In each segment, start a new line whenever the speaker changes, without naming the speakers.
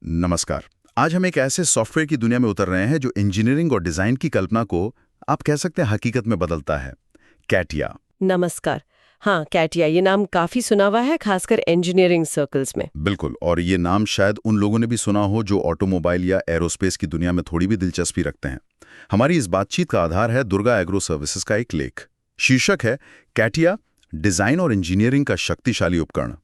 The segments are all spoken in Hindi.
नमस्कार। आज हम एक ऐसे सॉफ्टवेयर की दुनिया में उतर रहे हैं जो इंजीनियरिंग और डिजाइन की कल्पना को आप कह सकते हैं हकीकत में बदलता है। कैटिया।
नमस्कार। हाँ, कैटिया ये नाम काफी सुना हुआ है, खासकर इंजीनियरिंग सर्कल्स में।
बिल्कुल, और ये नाम शायद उन लोगों ने भी सुना हो जो ऑटोमोबाइल या एरोस्पेस की दुनिया में थोड़ी भी दिलचस्पी रखते हैं। हमारी इस बातचीत का आधार है दुर्गा एग्रो सर्विसेज का एक लेख। शीर्षक है कैटिया, डिजाइन और इंजीनियरिंग का शक्तिशाली उपकरण।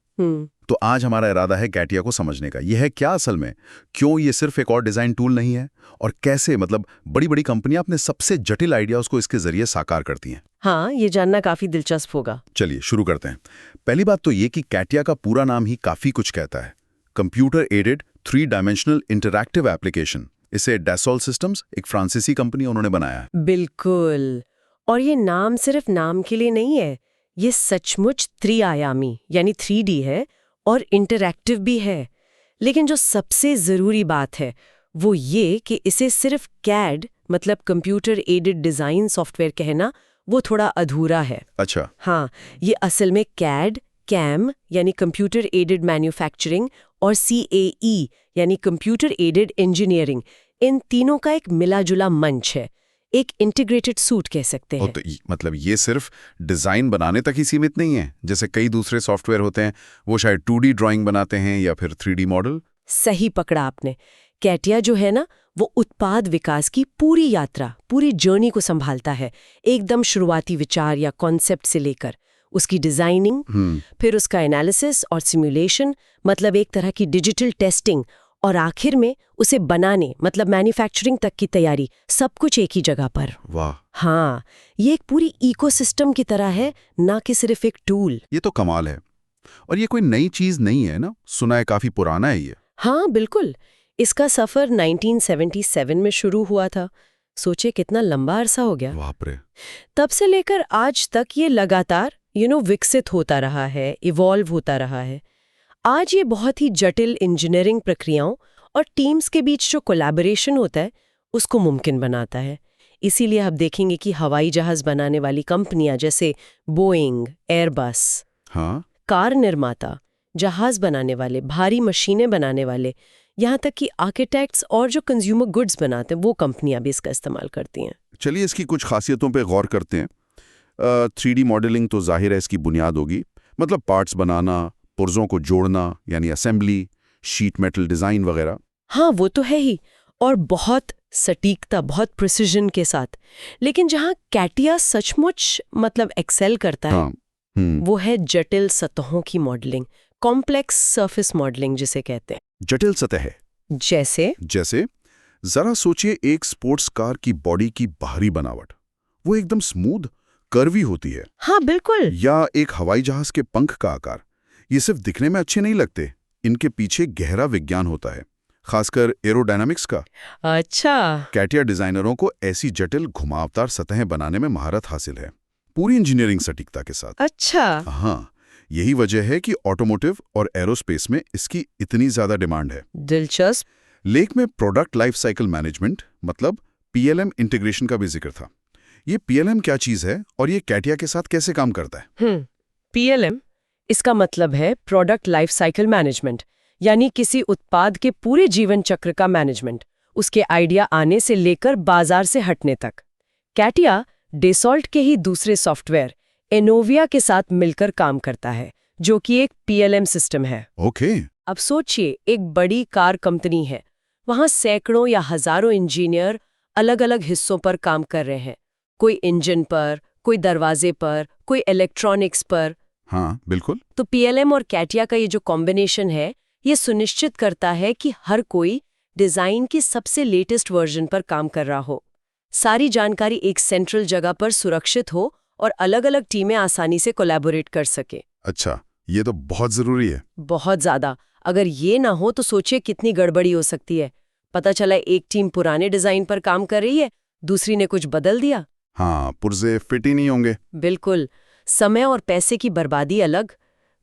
तो आज हमारा इरादा है कैटिया को समझने का। यह है क्या असल में, क्यों ये सिर्फ एक और डिजाइन टूल नहीं है, और कैसे बड़ी बड़ी कंपनियां अपने सबसे जटिल आइडियाज को इसके जरिए साकार करती हैं।
हाँ, ये जानना काफी दिलचस्प होगा।
चलिए शुरू करते हैं। पहली बात तो ये कि कैटिया का पूरा नाम ही काफी कुछ कहता है। Computer aided 3 dimensional interactive application. इसे डैसॉल्ट सिस्टम्स, एक फ्रांसीसी कंपनी, उन्होंने बनाया है।
बिल्कुल। और ये नाम सिर्फ नाम के लिए नहीं है, ये सचमुच त्रिआयामी यानी 3D है और इंटरैक्टिव भी है। लेकिन जो सबसे जरूरी बात है वो ये कि इसे सिर्फ कैड मतलब कंप्यूटर एडेड डिजाइन सॉफ्टवेयर कहना वो थोड़ा अधूरा है।
अच्छा।
हाँ, ये असल में कैड, कैम यानी कंप्यूटर एडेड मैन्युफैक्चरिंग और CAE यानी कंप्यूटर एडेड इंजीनियरिंग, इन तीनों का एक मिला-जुला मंच है, एक इंटीग्रेटेड सूट कह सकते हैं।
तो ये सिर्फ डिजाइन बनाने तक ही सीमित नहीं है, जैसे कई दूसरे सॉफ्टवेयर होते हैं वो शायद 2D ड्राइंग बनाते हैं या फिर 3D मॉडल।
सही पकड़ा आपने। कैटिया जो है ना, वो उत्पाद विकास की पूरी यात्रा, पूरी जर्नी को संभालता है, एकदम शुरुआती विचार या कॉन्सेप्ट से लेकर उसकी डिजाइनिंग, फिर उसका एनालिसिस और सिमुलेशन मतलब एक तरह की डिजिटल टेस्टिंग, और आखिर में उसे बनाने मतलब मैन्युफैक्चरिंग तक की तैयारी, सब कुछ एक ही जगह पर।
वाह।
हाँ, ये एक पूरी इकोसिस्टम की तरह है, ना कि सिर्फ एक टूल।
ये तो कमाल है। और ये कोई नई चीज नहीं है ना, सुना है काफी पुराना है ये।
हाँ बिल्कुल, इसका सफर 1977 में शुरू हुआ था। सोचे कितना लंबा अरसा हो गया।
बाप रे।
तब से लेकर आज तक ये लगातार विकसित होता रहा है, इवॉल्व होता रहा है। आज ये बहुत ही जटिल इंजीनियरिंग प्रक्रियाओं और टीम्स के बीच जो कोलैबोरेशन होता है उसको मुमकिन बनाता है। इसीलिए आप देखेंगे कि हवाई जहाज बनाने वाली कंपनियां जैसे बोइंग, एयरबस,
हाँ,
कार निर्माता, जहाज बनाने वाले, भारी मशीनें बनाने वाले, यहाँ तक कि आर्किटेक्ट्स और जो कंज्यूमर गुड्स बनाते हैं वो कंपनियां भी इसका इस्तेमाल करती हैं।
चलिए इसकी कुछ खासियतों पे गौर करते हैं। 3D मॉडलिंग तो जाहिर है इसकी बुनियाद होगी, मतलब पार्ट्स बनाना, पुर्जों को जोड़ना यानी असेंबली, शीट मेटल डिजाइन वगैरह।
हाँ, वो तो है ही, और बहुत सटीकता, बहुत प्रिसिजन के साथ। लेकिन जहाँ कैटिया सचमुच एक्सेल करता है,
हाँ,
वो है जटिल सतहों की मॉडलिंग, कॉम्प्लेक्स सरफेस मॉडलिंग जिसे कहते हैं।
जटिल सतह।
जैसे
जरा सोचिए, एक स्पोर्ट्स कार की बॉडी की बाहरी बनावट वो एकदम स्मूथ कर्वी होती है।
हाँ बिल्कुल।
या एक हवाई जहाज के पंख का आकार, ये सिर्फ दिखने में अच्छे नहीं लगते, इनके पीछे गहरा विज्ञान होता है, खासकर एरोडायनामिक्स का।
अच्छा।
कैटिया डिजाइनरों को ऐसी जटिल घुमावदार सतहें बनाने में महारत हासिल है, पूरी इंजीनियरिंग सटीकता के साथ।
अच्छा।
हाँ, यही वजह है कि ऑटोमोटिव और एरोस्पेस में इसकी इतनी ज्यादा डिमांड है।
दिलचस्प।
लेख में प्रोडक्ट लाइफ साइकिल मैनेजमेंट मतलब PLM इंटीग्रेशन का भी जिक्र था। ये PLM क्या चीज है और ये कैटिया के साथ कैसे काम करता है?
PLM, इसका मतलब है प्रोडक्ट लाइफ साइकिल मैनेजमेंट, यानी किसी उत्पाद के पूरे जीवन चक्र का मैनेजमेंट, उसके आइडिया आने से लेकर बाजार से हटने तक। कैटिया डेसॉल्ट के ही दूसरे सॉफ्टवेयर एनोविया के साथ मिलकर काम करता है, जो कि एक PLM सिस्टम है।
ओके।
अब सोचिए, एक बड़ी कार कंपनी है, वहां सैकड़ों या हजारों इंजीनियर अलग अलग हिस्सों पर काम कर रहे हैं, कोई इंजन पर, कोई दरवाजे पर, कोई इलेक्ट्रॉनिक्स पर।
हाँ बिल्कुल।
तो PLM और कैटिया का ये जो कॉम्बिनेशन है, ये सुनिश्चित करता है कि हर कोई डिजाइन की सबसे लेटेस्ट वर्जन पर काम कर रहा हो, सारी जानकारी एक सेंट्रल जगह पर सुरक्षित हो और अलग-अलग टीमें आसानी से कोलैबोरेट कर सके।
अच्छा, ये तो बहुत जरूरी है।
बहुत ज्यादा। अगर ये ना हो तो सोचिए कितनी गड़बड़ी हो सकती है। पता चला एक टीम पुराने डिजाइन पर काम कर रही है, दूसरी ने कुछ बदल दिया।
हाँ, पुर्जे फिट ही नहीं होंगे।
बिल्कुल। समय और पैसे की बर्बादी अलग।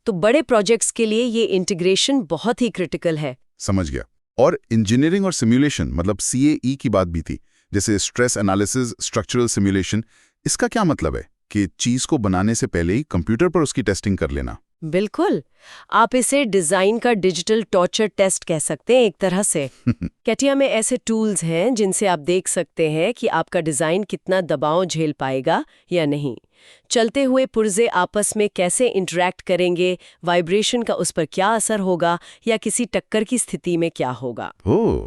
तो बड़े प्रोजेक्ट्स के लिए ये इंटीग्रेशन बहुत ही क्रिटिकल है।
समझ गया। और इंजीनियरिंग और सिमुलेशन मतलब CAE की बात भी थी, जैसे स्ट्रेस एनालिसिस, स्ट्रक्चरल सिमुलेशन। इसका क्या मतलब है कि चीज को बनाने से पहले ही कंप्यूटर पर उसकी टेस्टिंग कर लेना?
बिल्कुल। आप इसे डिजाइन का डिजिटल टॉर्चर टेस्ट कह सकते हैं एक तरह से। कैटिया में ऐसे टूल्स हैं जिनसे आप देख सकते हैं कि आपका डिजाइन कितना दबाव झेल पाएगा या नहीं। चलते हुए पुर्जे आपस में कैसे इंटरैक्ट करेंगे, वाइब्रेशन का उस पर क्या असर होगा या किसी टक्कर की स्थिति में क्या होगा।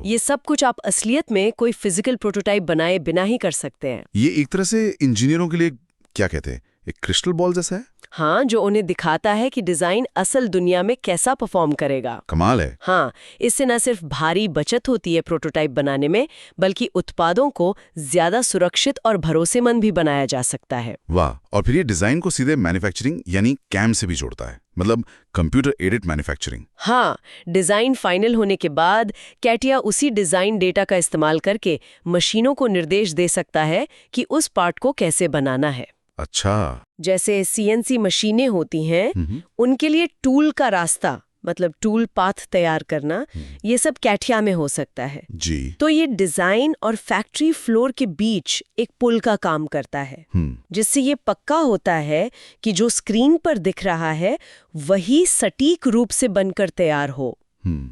ये सब कुछ आप असलियत में कोई फिजिकल प्रोटोटाइप बनाए बिना ही कर सकते हैं।
ये एक तरह से इंजीनियरों के लिए क्या कहते हैं, एक क्रिस्टल बॉल जैसा है।
हाँ, जो उन्हें दिखाता है कि डिजाइन असल दुनिया में कैसा परफॉर्म करेगा।
कमाल है।
हाँ, इससे न सिर्फ भारी बचत होती है प्रोटोटाइप बनाने में, बल्कि उत्पादों को ज्यादा सुरक्षित और भरोसेमंद भी बनाया जा सकता है।
वाह। और फिर ये डिजाइन को सीधे मैन्युफैक्चरिंग यानी कैम से भी जोड़ता है, मतलब कंप्यूटर एडेड मैन्युफैक्चरिंग।
हाँ, डिजाइन फाइनल होने के बाद कैटिया उसी डिजाइन डेटा का इस्तेमाल करके मशीनों को निर्देश दे सकता है कि उस पार्ट को कैसे बनाना है।
अच्छा।
जैसे सीएनसी मशीनें होती हैं, उनके लिए टूल का रास्ता, मतलब टूल पाथ तैयार करना, ये सब कैटिया में हो सकता है
जी।
तो ये डिजाइन और फैक्ट्री फ्लोर के बीच एक पुल का काम करता है, जिससे ये पक्का होता है कि जो स्क्रीन पर दिख रहा है वही सटीक रूप से बनकर तैयार हो।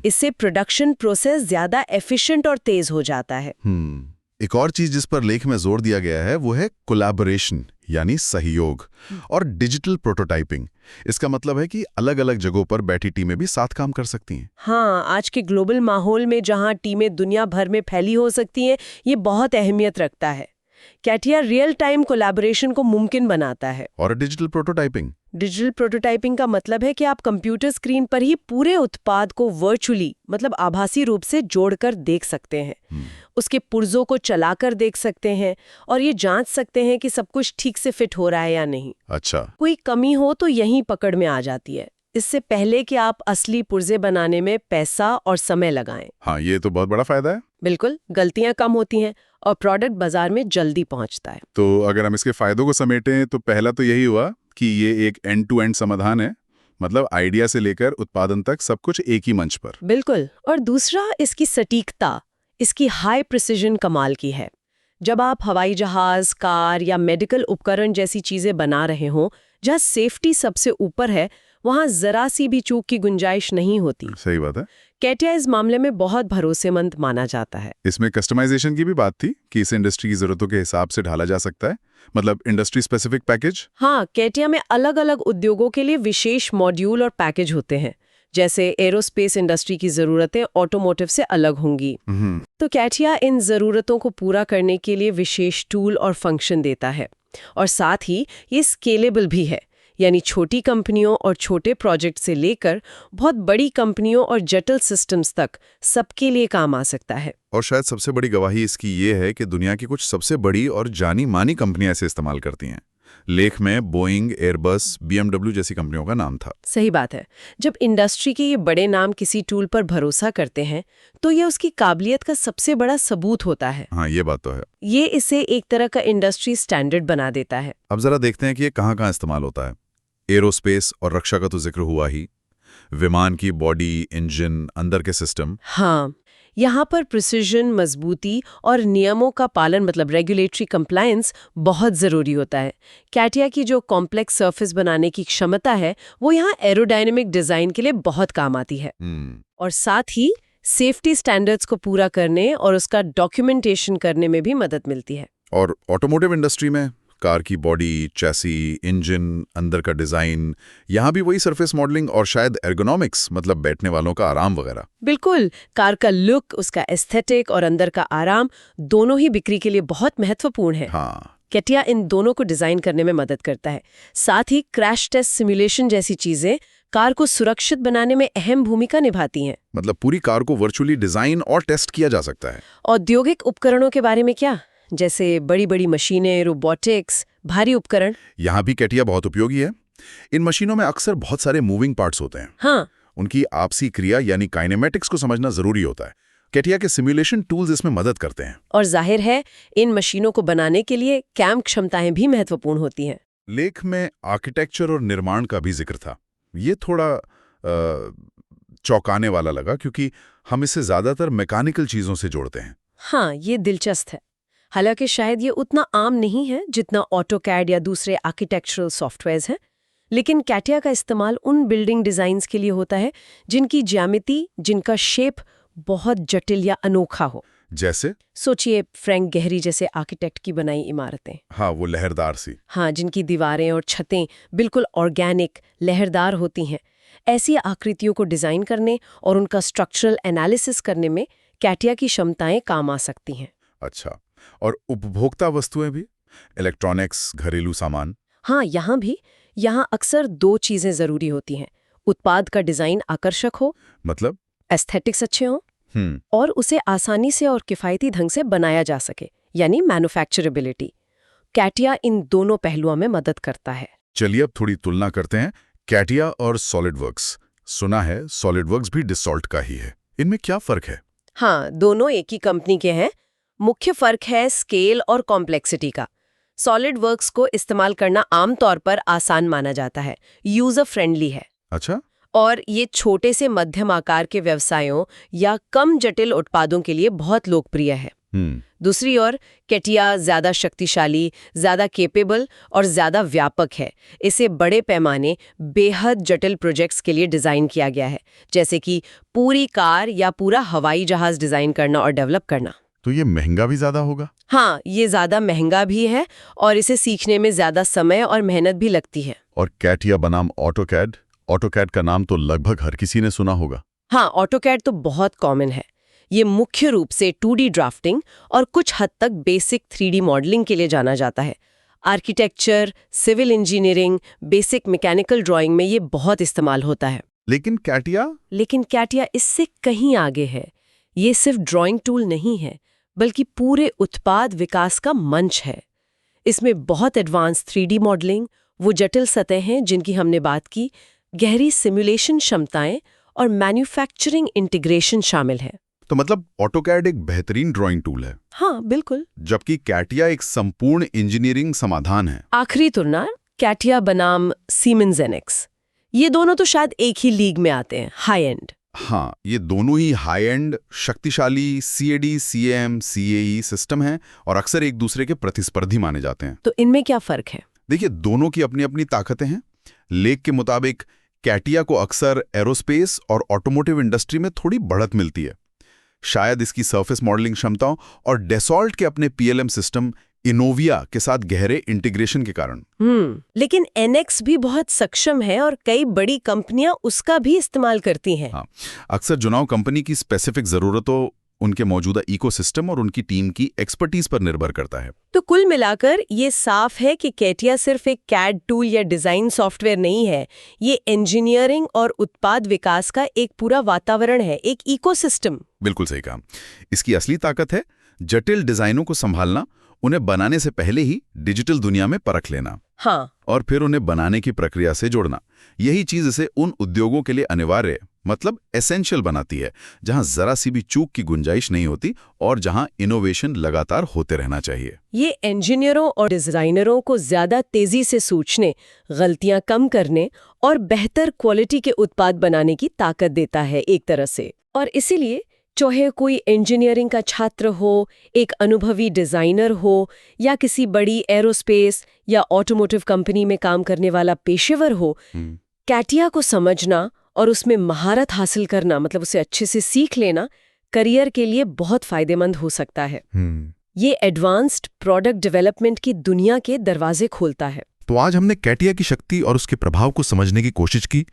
इससे प्रोडक्शन प्रोसेस ज्यादा एफिशिएंट और तेज हो जाता है।
एक और चीज जिस पर लेख में जोर दिया गया है वो है कोलैबोरेशन यानी सहयोग और डिजिटल प्रोटोटाइपिंग। इसका मतलब है कि अलग-अलग जगहों पर बैठी टीमें भी साथ काम कर सकती हैं।
हाँ, आज के ग्लोबल माहौल में जहाँ टीमें दुनिया भर में फैली हो सकती हैं, ये बहुत अहमियत रखता है। कैटिया रियल टाइम कोलैबोरेशन को मुमकिन बनाता है।
और डिजिटल
प्रोटोटाइपिंग का मतलब है कि आप कंप्यूटर स्क्रीन पर ही पूरे उत्पाद को वर्चुअली, मतलब आभासी रूप से जोड़कर देख सकते हैं। उसके पुर्जों को चलाकर देख सकते हैं और ये जांच सकते हैं कि सब कुछ ठीक से फिट हो रहा है या नहीं।
अच्छा।
कोई कमी हो तो यहीं पकड़ में आ जाती है, इससे पहले कि आप असली पुर्जे बनाने में पैसा और समय लगाएं।
हाँ, ये तो बहुत बड़ा फायदा है।
बिल्कुल, गलतियां कम होती हैं और प्रोडक्ट बाजार में जल्दी पहुंचता है।
तो अगर हम इसके फायदों को समेटें तो पहला तो यही हुआ कि ये एक एंड टू एंड समाधान है, मतलब आइडिया से लेकर उत्पादन तक सब कुछ एक ही मंच पर।
बिल्कुल। और दूसरा, इसकी सटीकता, इसकी हाई प्रिसिजन कमाल की है। जब आप हवाई जहाज, कार या मेडिकल उपकरण जैसी चीजें बना रहे हों, जहाँ सेफ्टी सबसे ऊपर है, वहाँ जरा सी भी चूक की गुंजाइश नहीं होती।
सही बात है।
कैटिया इस मामले में बहुत भरोसेमंद माना जाता है।
इसमें कस्टमाइजेशन की भी बात थी कि इसे इंडस्ट्री की जरूरतों के हिसाब से ढाला जा सकता है, मतलब इंडस्ट्री स्पेसिफिक पैकेज।
हाँ, कैटिया में अलग-अलग उद्योगों के लिए विशेष मॉड्यूल और पैकेज होते हैं। जैसे एरोस्पेस इंडस्ट्री की जरूरतें ऑटोमोटिव से अलग होंगी, तो कैटिया इन जरूरतों को पूरा करने के लिए विशेष टूल और फंक्शन देता है। और साथ ही ये स्केलेबल भी है, यानी छोटी कंपनियों और छोटे प्रोजेक्ट से लेकर बहुत बड़ी कंपनियों और जटिल सिस्टम्स तक सबके लिए काम आ सकता है।
और शायद सबसे बड़ी गवाही इसकी ये है कि दुनिया की कुछ सबसे बड़ी और जानी मानी कंपनियां इसे इस्तेमाल करती हैं। लेख में बोइंग, एयरबस, BMW जैसी कंपनियों का नाम था।
सही बात है। जब इंडस्ट्री के ये बड़े नाम किसी टूल पर भरोसा करते हैं तो ये उसकी काबिलियत का सबसे बड़ा सबूत होता है।
हाँ, ये बात तो है।
ये इसे एक तरह का इंडस्ट्री स्टैंडर्ड बना देता है।
अब जरा देखते हैं कि ये कहाँ-कहाँ इस्तेमाल होता है। एरोस्पेस और रक्षा का तो जिक्र हुआ ही। विमान की बॉडी, इंजन, अंदर के सिस्टम।
हाँ, यहाँ पर प्रिसिजन, मजबूती और नियमों का पालन, मतलब रेगुलेटरी कंप्लायंस बहुत ज़रूरी होता है। कैटिया की जो कॉम्प्लेक्स सरफेस बनाने की क्षमता है वो यहाँ एरोडायनेमिक डिज़ाइन के लिए बहुत काम आती है। और साथ ही सेफ्टी स्टैंडर्ड्स को पूरा करने और उसका डॉक्यूमेंटेशन करने में भी मदद मिलती है।
और ऑटोमोटिव इंडस्ट्री में कार की बॉडी, चैसी, इंजन, अंदर का डिजाइन, यहाँ भी वही सरफेस मॉडलिंग और शायद एर्गोनॉमिक्स, मतलब बैठने वालों का आराम वगैरह।
बिल्कुल, कार का लुक, उसका एस्थेटिक और अंदर का आराम दोनों ही बिक्री के लिए बहुत महत्वपूर्ण है।
हाँ।
कैटिया इन दोनों को डिजाइन करने में मदद करता है। साथ ही क्रैश टेस्ट सिमुलेशन जैसी चीजें कार को सुरक्षित बनाने में अहम भूमिका निभाती हैं।
मतलब पूरी कार को वर्चुअली डिजाइन और टेस्ट किया जा सकता है।
औद्योगिक उपकरणों के बारे में क्या, जैसे बड़ी-बड़ी मशीनें, रोबोटिक्स, भारी उपकरण,
यहाँ भी कैटिया बहुत उपयोगी है। इन मशीनों में अक्सर बहुत सारे मूविंग पार्ट्स होते हैं।
हाँ,
उनकी आपसी क्रिया यानी काइनेमेटिक्स को समझना जरूरी होता है। कैटिया के सिमुलेशन टूल्स इसमें मदद करते हैं।
और जाहिर है इन मशीनों को बनाने के लिए कैम क्षमताएं भी महत्वपूर्ण होती हैं।
लेख में आर्किटेक्चर और निर्माण का भी जिक्र था। ये थोड़ा चौंकाने वाला लगा क्योंकि हम इसे ज्यादातर मैकेनिकल चीजों से जोड़ते हैं।
हाँ, ये दिलचस्प है। हालांकि शायद ये उतना आम नहीं है जितना ऑटोकैड या दूसरे आर्किटेक्चरल सॉफ्टवेयर्स हैं। लेकिन कैटिया का इस्तेमाल उन बिल्डिंग डिजाइन्स के लिए होता है जिनकी ज्यामिति, जिनका शेप बहुत जटिल या अनोखा हो।
जैसे?
सोचिए फ्रैंक गहरी जैसे आर्किटेक्ट की बनाई इमारतें।
हाँ, वो लहरदार सी।
हाँ, जिनकी दीवारें और छतें बिल्कुल ऑर्गेनिक, लहरदार होती हैं। ऐसी आकृतियों को डिजाइन करने और उनका स्ट्रक्चरल एनालिसिस करने में कैटिया की क्षमताएं काम आ सकती हैं।
अच्छा, और उपभोक्ता वस्तुएं भी? इलेक्ट्रॉनिक्स, घरेलू सामान?
हाँ, यहाँ अक्सर 2 चीजें जरूरी होती हैं। उत्पाद का डिजाइन आकर्षक हो,
मतलब?
एस्थेटिक्स अच्छे हों, और उसे आसानी से और किफायती ढंग से बनाया जा सके, यानी मैन्युफैक्चरेबिलिटी। कैटिया इन दोनों पहलुओं में मदद करता है।
चलिए अब थोड़ी तुलना करते हैं कैटिया और सॉलिडवर्क्स। सुना है सॉलिडवर्क्स भी डसॉल्ट का ही है, इनमें क्या फर्क है?
हाँ, दोनों एक ही कंपनी के हैं। मुख्य फर्क है स्केल और कॉम्प्लेक्सिटी का। सॉलिडवर्क्स को इस्तेमाल करना आमतौर पर आसान माना जाता है, यूजर फ्रेंडली है।
अच्छा।
और ये छोटे से मध्यम आकार के व्यवसायों या कम जटिल उत्पादों के लिए बहुत लोकप्रिय है। दूसरी ओर कैटिया ज्यादा शक्तिशाली, ज्यादा केपेबल और ज्यादा व्यापक है। इसे बड़े पैमाने, बेहद जटिल प्रोजेक्ट्स के लिए डिजाइन किया गया है, जैसे कि पूरी कार या पूरा हवाई जहाज डिजाइन करना और डेवलप करना।
तो ये महंगा भी ज्यादा होगा?
हाँ, ये ज्यादा महंगा भी है और इसे सीखने में ज्यादा समय और मेहनत भी लगती है।
और कैटिया बनाम ऑटोकैड? ऑटोकैड का नाम तो लगभग हर किसी ने सुना होगा।
हाँ, ऑटोकैड तो बहुत कॉमन है। ये मुख्य रूप से 2D ड्राफ्टिंग और कुछ हद तक बेसिक 3D मॉडलिंग के लिए जाना जाता है। Architecture, civil engineering, basic mechanical drawing में ये बहुत इस्तेमाल होता है।
लेकिन कैटिया
इससे कहीं आगे है। ये सिर्फ ड्राइंग टूल नहीं है, बल्कि पूरे उत्पाद विकास का मंच है। इसमें बहुत एडवांस 3D मॉडलिंग, वो जटिल सतहें जिनकी हमने बात की, गहरी सिमुलेशन क्षमताएं और मैन्युफैक्चरिंग इंटीग्रेशन शामिल है।
तो मतलब ऑटोकैड एक बेहतरीन ड्राइंग टूल है।
हाँ, बिल्कुल।
जबकि कैटिया एक संपूर्ण इंजीनियरिंग समाधान है।
आखिरी तुलना कैटिया बनाम सीमेंस एनएक्स। ये दोनों तो शायद एक ही लीग में आते हैं, हाई एंड।
हाँ, ये दोनों ही हाई एंड, शक्तिशाली CAD, CAM, CAE सिस्टम हैं और अक्सर एक दूसरे के प्रतिस्पर्धी माने जाते हैं।
तो इनमें क्या फर्क है?
देखिए, दोनों की अपनी अपनी ताकतें हैं। लेख के मुताबिक कैटिया को अक्सर एरोस्पेस और ऑटोमोटिव इंडस्ट्री में थोड़ी बढ़त मिलती है, शायद इसकी सरफेस मॉडलिंग क्षमताओं और डेसॉल्ट के अपने PLM सिस्टम इनोविया के साथ गहरे इंटीग्रेशन के कारण।
लेकिन एनएक्स भी बहुत सक्षम है और कई बड़ी कंपनियां उसका भी इस्तेमाल करती हैं।
हाँ, अक्सर चुनाव कंपनी की स्पेसिफिक जरूरतों, उनके मौजूदा इकोसिस्टम और उनकी टीम की एक्सपर्टीज पर निर्भर करता है।
तो कुल मिलाकर ये साफ है कि कैटिया सिर्फ एक कैड टूल या डिजाइन सॉफ्टवेयर नहीं है। ये इंजीनियरिंग और उत्पाद विकास का एक पूरा वातावरण है, एक इकोसिस्टम।
बिल्कुल सही कहा। इसकी असली ताकत है जटिल डिजाइनों को संभालना, उन्हें बनाने से पहले ही डिजिटल दुनिया में परख लेना।
हाँ,
और फिर उन्हें बनाने की प्रक्रिया से जोड़ना। यही चीज इसे उन उद्योगों के लिए अनिवार्य, मतलब एसेंशियल बनाती है, जहां जरा सी भी चूक की गुंजाइश नहीं होती और जहां इनोवेशन लगातार होते रहना चाहिए।
ये इंजीनियरों और डिजाइनरों को ज्यादा तेजी से सोचने, गलतियां कम करने और बेहतर क्वालिटी के उत्पाद बनाने की ताकत देता है एक तरह से। और इसीलिए चाहे कोई इंजीनियरिंग का छात्र हो, एक अनुभवी डिजाइनर हो या किसी बड़ी एरोस्पेस या ऑटोमोटिव कंपनी में काम करने वाला पेशेवर हो, कैटिया को समझना और उसमें महारत हासिल करना, मतलब उसे अच्छे से सीख लेना, करियर के लिए बहुत फायदेमंद हो सकता है। ये एडवांस्ड प्रोडक्ट डेवलपमेंट की दुनिया के दरवाजे खोलता है।
तो आज हमने कैटिया की शक्ति और उसके प्रभाव को समझने की कोशिश की।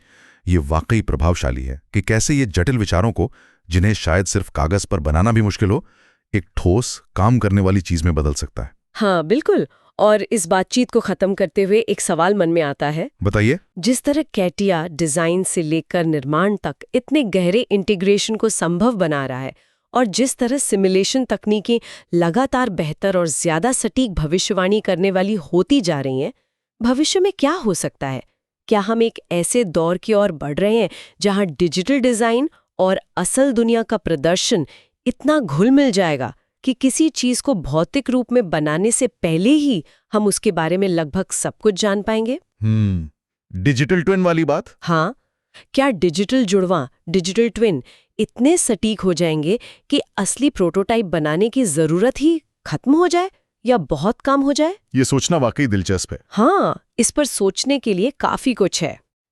ये वाकई प्रभावशाली है कि कैसे ये जटिल विचारों को, जिन्हें शायद सिर्फ कागज पर बनाना भी मुश्किल हो, एक ठोस काम करने वाली चीज में बदल सकता है।
हाँ, बिल्कुल। और इस बातचीत को खत्म करते हुए एक सवाल मन में आता है।
बताइए।
जिस तरह कैटिया डिजाइन से लेकर निर्माण तक इतने गहरे इंटीग्रेशन को संभव बना रहा है और जिस तरह सिमुलेशन तकनीकें लगातार बेहतर और ज्यादा सटीक भविष्यवाणी करने वाली होती जा रही हैं, भविष्य में क्या हो सकता है? क्या हम एक ऐसे दौर की ओर बढ़ रहे हैं जहां डिजिटल डिजाइन और असल दुनिया का प्रदर्शन इतना घुल मिल जाएगा कि किसी चीज को भौतिक रूप में बनाने से पहले ही हम उसके बारे में लगभग सब कुछ जान पाएंगे?
डिजिटल ट्विन वाली बात?
हाँ, क्या डिजिटल जुड़वां, डिजिटल ट्विन इतने सटीक हो जाएंगे कि असली प्रोटोटाइप बनाने की जरूरत ही खत्म हो जाए, या बहुत काम हो जाए?
ये सोचना वाकई दिलचस्प है।
हाँ, इस पर सोचने के लिए काफी कुछ है।